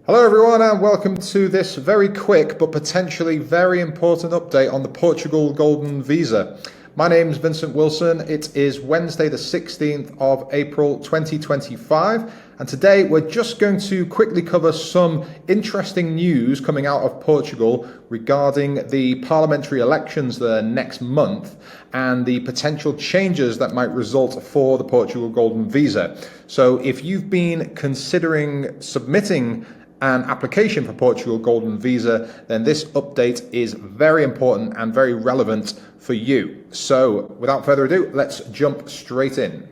Hello everyone and welcome to this very quick but potentially very important update on the Portugal Golden Visa. My name is Vincent Wilson. It is Wednesday the 16th of April 2025 and today we're just going to quickly cover some interesting news coming out of Portugal regarding the parliamentary elections there next month and the potential changes that might result for the Portugal Golden Visa. So if you've been considering submitting an application for Portugal Golden Visa, then this update is very important and very relevant for you. So without further ado, let's jump straight in.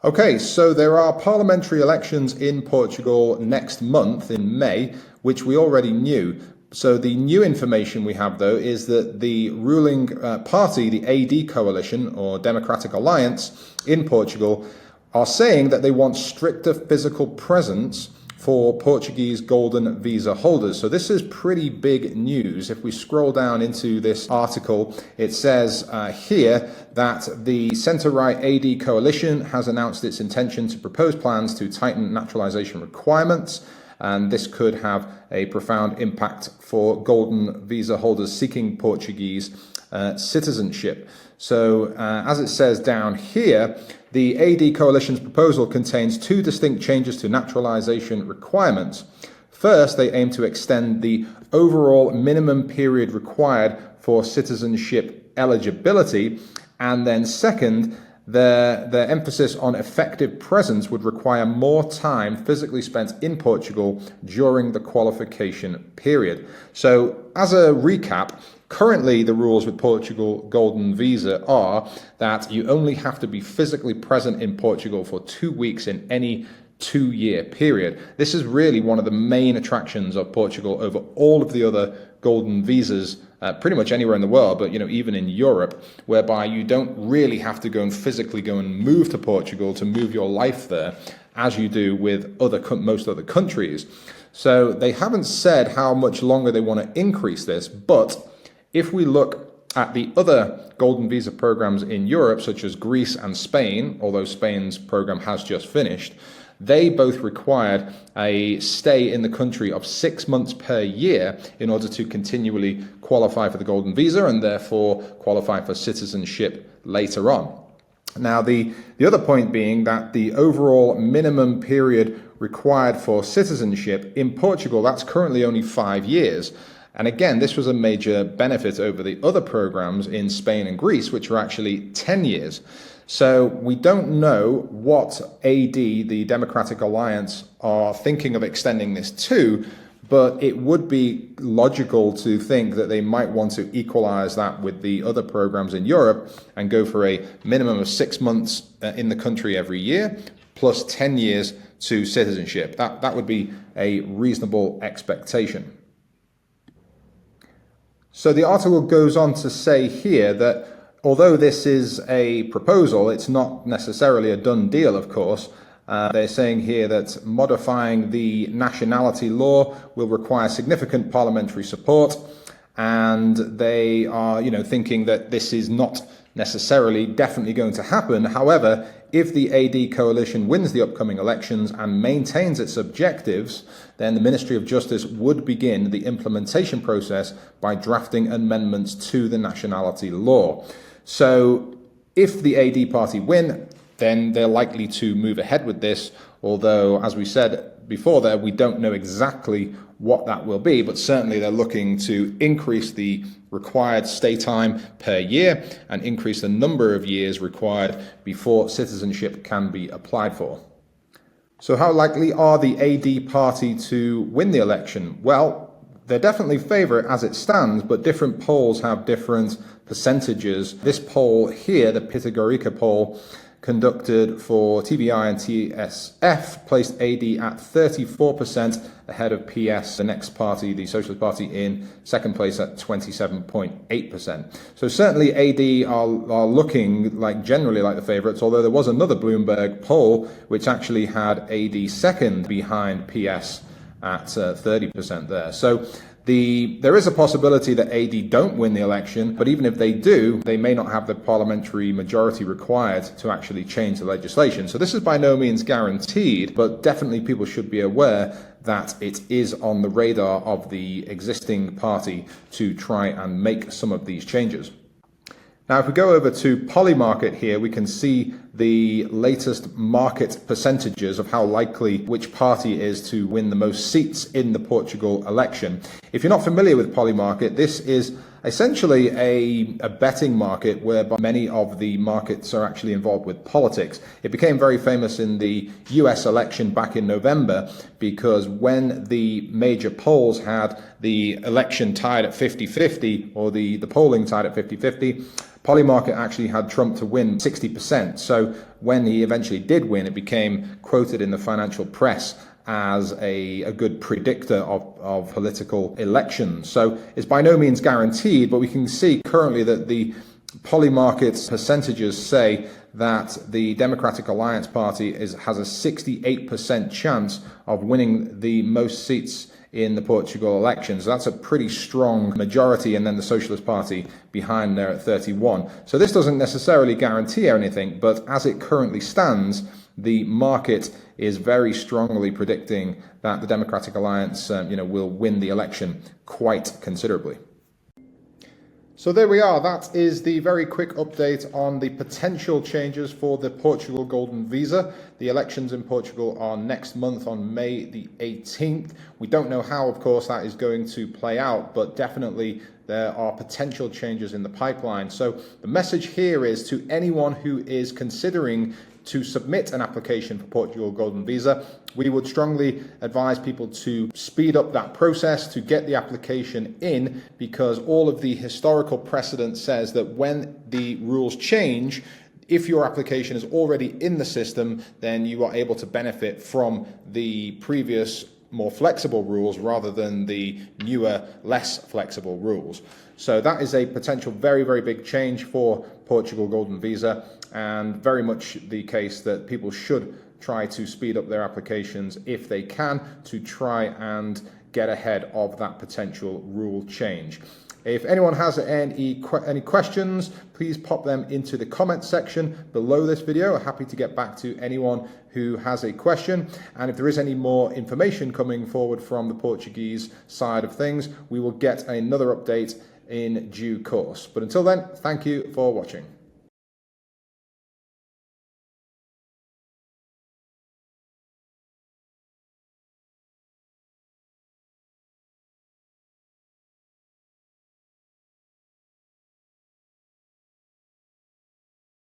Okay, so there are parliamentary elections in Portugal next month in May, which we already knew. So the new information we have though is that the ruling party, the AD coalition or Democratic Alliance in Portugal, are saying that they want stricter physical presence for Portuguese Golden Visa holders. So this is pretty big news. If we scroll down into this article, it says here that the centre-right AD coalition has announced its intention to propose plans to tighten naturalisation requirements, and this could have a profound impact for Golden Visa holders seeking Portuguese citizenship. So as it says down here, the AD coalition's proposal contains two distinct changes to naturalisation requirements. First, they aim to extend the overall minimum period required for citizenship eligibility, and then second, their emphasis on effective presence would require more time physically spent in Portugal during the qualification period. So as a recap, currently the rules with Portugal Golden Visa are that you only have to be physically present in Portugal for 2 weeks in any 2-year period. This is really one of the main attractions of Portugal over all of the other golden visas pretty much anywhere in the world, but even in Europe, whereby you don't really have to go and physically go and move to Portugal to move your life there as you do with most other countries. So they haven't said how much longer they want to increase this, but if we look at the other golden visa programs in Europe, such as Greece and Spain, although Spain's program has just finished, they both required a stay in the country of 6 months per year in order to continually qualify for the golden visa and therefore qualify for citizenship later on. Now, the other point being that the overall minimum period required for citizenship in Portugal, that's currently only 5 years. And again, this was a major benefit over the other programs in Spain and Greece, which are actually 10 years. So we don't know what AD, the Democratic Alliance, are thinking of extending this to, but it would be logical to think that they might want to equalize that with the other programs in Europe and go for a minimum of 6 months in the country every year, plus 10 years to citizenship. That would be a reasonable expectation. So the article goes on to say here that although this is a proposal, it's not necessarily a done deal, of course. They're saying here that modifying the nationality law will require significant parliamentary support, and they are, thinking that this is not necessarily definitely going to happen. However, if the AD coalition wins the upcoming elections and maintains its objectives, then the Ministry of Justice would begin the implementation process by drafting amendments to the nationality law. So if the AD party win, then they're likely to move ahead with this, although, as we said before there, we don't know exactly what that will be, but certainly they're looking to increase the required stay time per year and increase the number of years required before citizenship can be applied for. So how likely are the AD party to win the election? Well, they definitely favour it as it stands, but different polls have different percentages. This poll here, the Pitagorica poll, conducted for TVI and TSF, placed AD at 34% ahead of PS, the next party, the Socialist Party, in second place at 27.8%. So certainly AD are looking generally like the favourites, although there was another Bloomberg poll which actually had AD second behind PS at 30% there. So There is a possibility that AD don't win the election, but even if they do, they may not have the parliamentary majority required to actually change the legislation. So this is by no means guaranteed, but definitely people should be aware that it is on the radar of the existing party to try and make some of these changes. Now, if we go over to Polymarket here, we can see the latest market percentages of how likely which party is to win the most seats in the Portugal election. If you're not familiar with Polymarket, this is essentially a betting market whereby many of the markets are actually involved with politics. It became very famous in the US election back in November because when the major polls had the election tied at 50-50, or the polling tied at 50-50, Polymarket actually had Trump to win 60%. So when he eventually did win, it became quoted in the financial press as a good predictor of political elections. So it's by no means guaranteed, but we can see currently that the Polymarket's percentages say that the Democratic Alliance Party has a 68% chance of winning the most seats in the Portugal elections. That's a pretty strong majority, and then the Socialist Party behind there at 31. So this doesn't necessarily guarantee anything, but as it currently stands, the market is very strongly predicting that the Democratic Alliance will win the election quite considerably. So there we are. That is the very quick update on the potential changes for the Portugal Golden Visa. The elections in Portugal are next month on May the 18th. We don't know how, of course, that is going to play out, but definitely there are potential changes in the pipeline. So the message here is to anyone who is considering to submit an application for Portugal Golden Visa, we would strongly advise people to speed up that process to get the application in, because all of the historical precedent says that when the rules change, if your application is already in the system, then you are able to benefit from the previous more flexible rules rather than the newer, less flexible rules. So that is a potential very, very big change for Portugal Golden Visa, and very much the case that people should try to speed up their applications if they can, to try and get ahead of that potential rule change. If anyone has any questions, please pop them into the comment section below this video. I'm happy to get back to anyone who has a question. And if there is any more information coming forward from the Portuguese side of things, we will get another update in due course. But until then, thank you for watching.